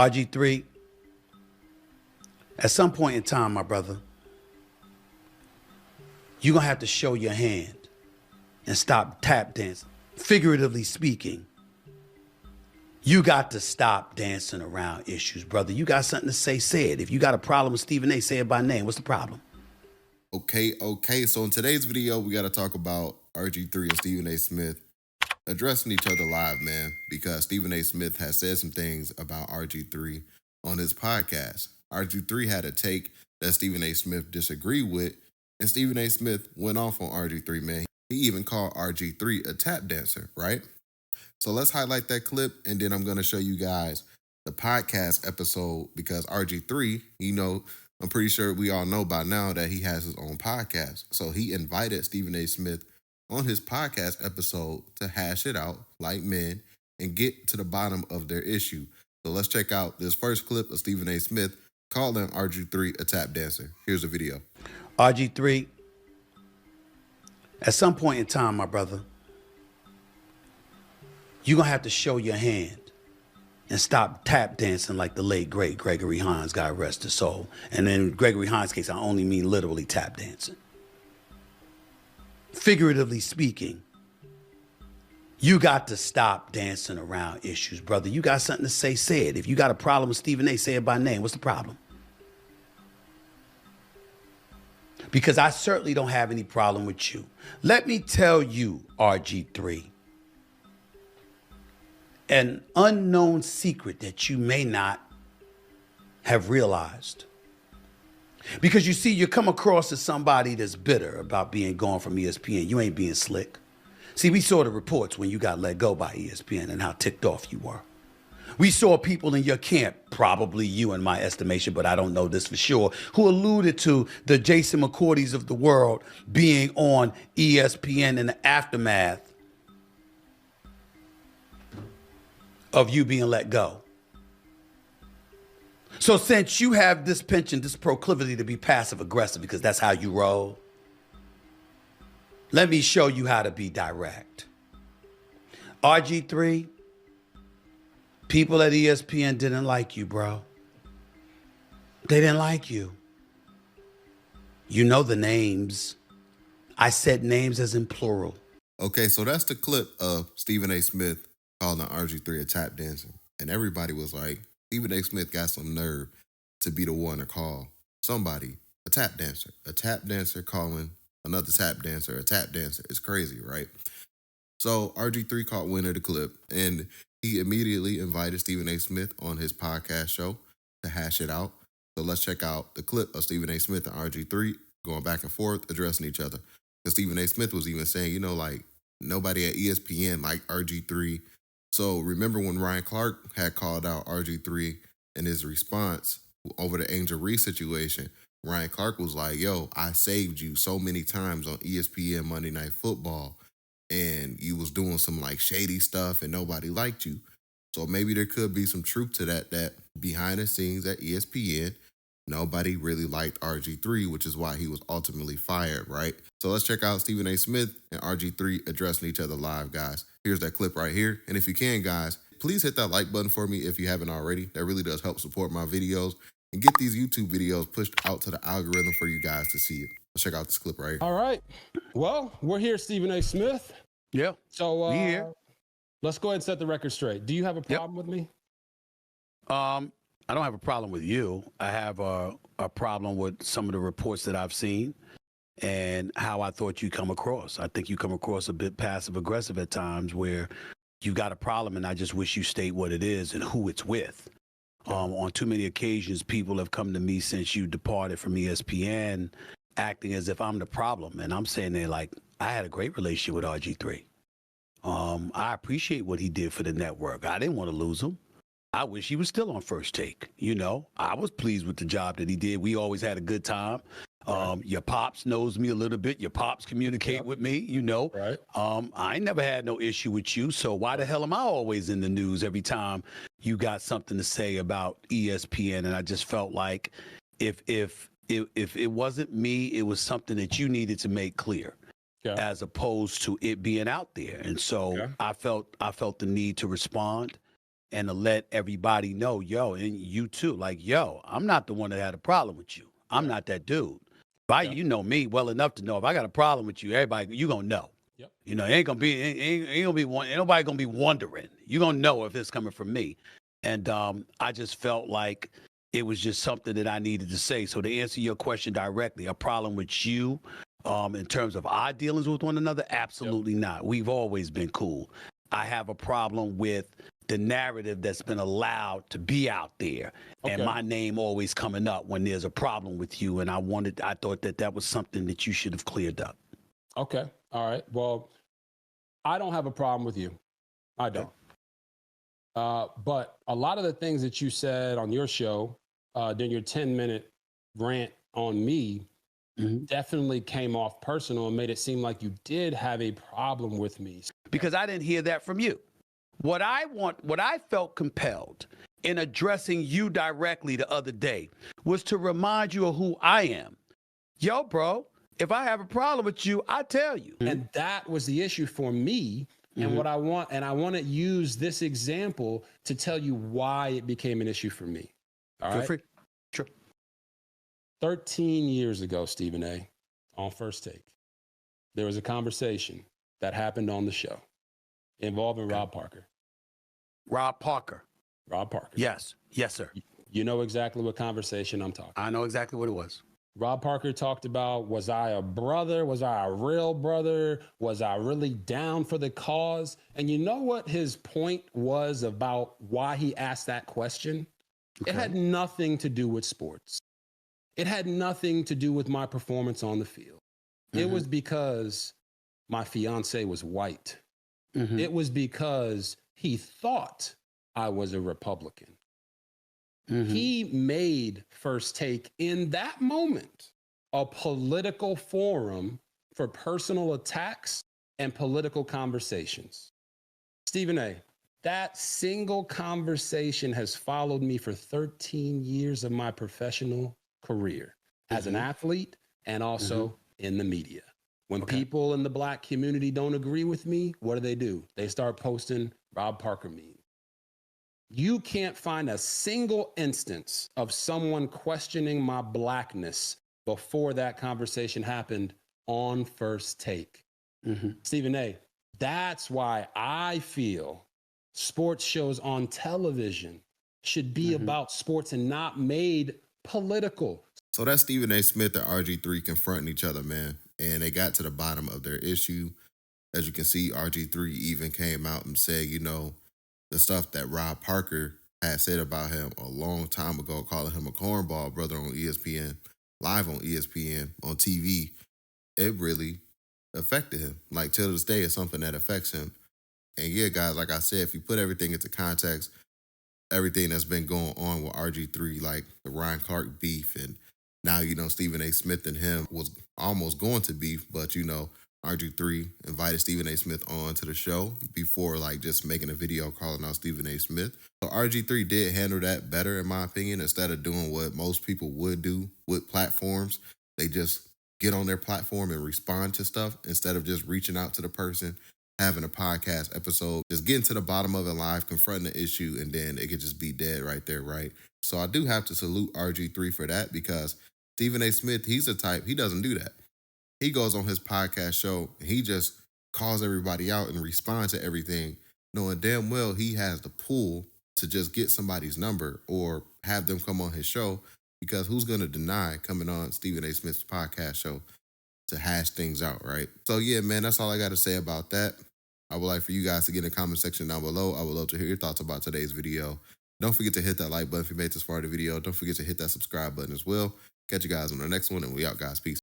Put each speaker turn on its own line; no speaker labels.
RG3, at some point in time, my brother, you're going to have to show your hand and stop tap dancing. Figuratively speaking, you got to stop dancing around issues, brother. You got something to say, say it. If you got a problem with Stephen A., say it by name. What's the problem?
Okay. So in today's video, we got to talk about RG3 and Stephen A. Smith addressing each other live, man, because Stephen A. Smith has said some things about RG3 on his podcast. RG3 had a take that Stephen A. Smith disagreed with, and Stephen A. Smith went off on RG3, man. He even called RG3 a tap dancer, right? So let's highlight that clip, and then I'm going to show you guys the podcast episode, because RG3, I'm pretty sure we all know by now that he has his own podcast. So he invited Stephen A. Smith on his podcast episode to hash it out like men and get to the bottom of their issue. So let's check out this first clip of Stephen A. Smith calling RG3 a tap dancer. Here's the video.
RG3, at some point in time, my brother, you're going to have to show your hand and stop tap dancing like the late, great Gregory Hines, God rest his soul. And in Gregory Hines' case, I only mean literally tap dancing. Figuratively speaking, you got to stop dancing around issues, brother. You got something to say, say it. If you got a problem with Stephen A., say it by name. What's the problem? Because I certainly don't have any problem with you. Let me tell you, RG3, an unknown secret that you may not have realized. Because you see, you come across as somebody that's bitter about being gone from ESPN. You ain't being slick. See, we saw the reports when you got let go by ESPN and how ticked off you were. We saw people in your camp, probably you in my estimation, but I don't know this for sure, who alluded to the Jason McCourtys of the world being on ESPN in the aftermath of you being let go. So since you have this penchant, this proclivity to be passive aggressive, because that's how you roll, let me show you how to be direct. RG3, people at ESPN didn't like you, bro. They didn't like you. You know the names. I said names as in plural.
Okay, so that's the clip of Stephen A. Smith calling RG3 a tap dancer. And everybody was like, Stephen A. Smith got some nerve to be the one to call somebody a tap dancer. A tap dancer calling another tap dancer a tap dancer. It's crazy, right? So RG3 caught wind of the clip, and he immediately invited Stephen A. Smith on his podcast show to hash it out. So let's check out the clip of Stephen A. Smith and RG3 going back and forth, addressing each other. Because Stephen A. Smith was even saying, nobody at ESPN liked RG3. So remember when Ryan Clark had called out RG3 in his response over the Angel Reese situation, Ryan Clark was like, yo, I saved you so many times on ESPN Monday Night Football, and you was doing some shady stuff and nobody liked you. So maybe there could be some truth to that behind the scenes at ESPN, nobody really liked RG3, which is why he was ultimately fired, right? So let's check out Stephen A. Smith and RG3 addressing each other live, guys. Here's that clip right here. And if you can, guys, please hit that like button for me if you haven't already. That really does help support my videos and get these YouTube videos pushed out to the algorithm for you guys to see it. Let's check out this clip right here.
All right. Well, we're here, Stephen A. Smith.
Yeah.
So
we here.
Let's go ahead and set the record straight. Do you have a problem with me?
I don't have a problem with you. I have a problem with some of the reports that I've seen and how I thought you come across. I think you come across a bit passive aggressive at times, where you got a problem and I just wish you state what it is and who it's with. On too many occasions, people have come to me since you departed from ESPN acting as if I'm the problem. And I'm saying I had a great relationship with RG3. I appreciate what he did for the network. I didn't want to lose him. I wish he was still on First Take. I was pleased with the job that he did. We always had a good time. Your pops knows me a little bit. Your pops communicate with me,
Right.
I ain't never had no issue with you. So why the hell am I always in the news every time you got something to say about ESPN? And I just felt like if it wasn't me, it was something that you needed to make clear.
Yeah.
As opposed to it being out there. And so I felt the need to respond. and to let everybody know, yo, and you too, like, yo, I'm not the one that had a problem with you. I'm not that dude.
Yep.
You know me well enough to know if I got a problem with you, everybody, you gonna know.
Yep.
You know, ain't gonna be one. Ain't nobody gonna be wondering. You gonna know if it's coming from me. And I just felt like it was just something that I needed to say. So to answer your question directly, a problem with you, in terms of our dealings with one another, absolutely not. We've always been cool. I have a problem with the narrative that's been allowed to be out there, and my name always coming up when there's a problem with you. And I thought that was something that you should have cleared up.
Okay. All right. Well, I don't have a problem with you. I don't. But a lot of the things that you said on your show during your 10-minute rant on me definitely came off personal and made it seem like you did have a problem with me.
Because I didn't hear that from you. What I felt compelled in addressing you directly the other day was to remind you of who I am. Yo, bro, if I have a problem with you, I tell you.
And that was the issue for me. And what I want to use this example to tell you why it became an issue for me. All right.
Feel free. Sure.
13 years ago, Stephen A., on First Take, there was a conversation that happened on the show involving Rob Parker.
Rob Parker.
Rob Parker.
Yes. Yes, sir.
You know exactly what conversation I'm talking about.
I know exactly what it was.
Rob Parker talked about, was I a brother? Was I a real brother? Was I really down for the cause? And you know what his point was about why he asked that question? It had nothing to do with sports. It had nothing to do with my performance on the field. It was because my fiance was white. It was because he thought I was a Republican. He made First Take in that moment a political forum for personal attacks and political conversations. Stephen A., that single conversation has followed me for 13 years of my professional career as an athlete and also in the media. When people in the Black community don't agree with me, what do? They start posting Rob Parker memes. You can't find a single instance of someone questioning my Blackness before that conversation happened on First Take. Stephen A., that's why I feel sports shows on television should be about sports and not made political.
So that's Stephen A. Smith and RG3 confronting each other, man. And they got to the bottom of their issue. As you can see, RG3 even came out and said, you know, the stuff that Rob Parker had said about him a long time ago, calling him a cornball brother on ESPN, live on ESPN, on TV, it really affected him. Like, till this day, it's something that affects him. And yeah, guys, like I said, if you put everything into context, everything that's been going on with RG3, like the Ryan Clark beef, and now, you know, Stephen A. Smith and him was almost going to beef, but, you know, RG3 invited Stephen A. Smith on to the show before, like, just making a video calling out Stephen A. Smith. So RG3 did handle that better, in my opinion, instead of doing what most people would do with platforms. They just get on their platform and respond to stuff instead of just reaching out to the person, having a podcast episode, just getting to the bottom of it live, confronting the issue, and then it could just be dead right there, right? So I do have to salute RG3 for that, because Stephen A. Smith, he's the type, he doesn't do that. He goes on his podcast show, and he just calls everybody out and responds to everything, knowing damn well he has the pull to just get somebody's number or have them come on his show, because who's going to deny coming on Stephen A. Smith's podcast show to hash things out, right? So yeah, man, that's all I got to say about that. I would like for you guys to get in the comment section down below. I would love to hear your thoughts about today's video. Don't forget to hit that like button if you made this far of the video. Don't forget to hit that subscribe button as well. Catch you guys on the next one, and we out, guys. Peace.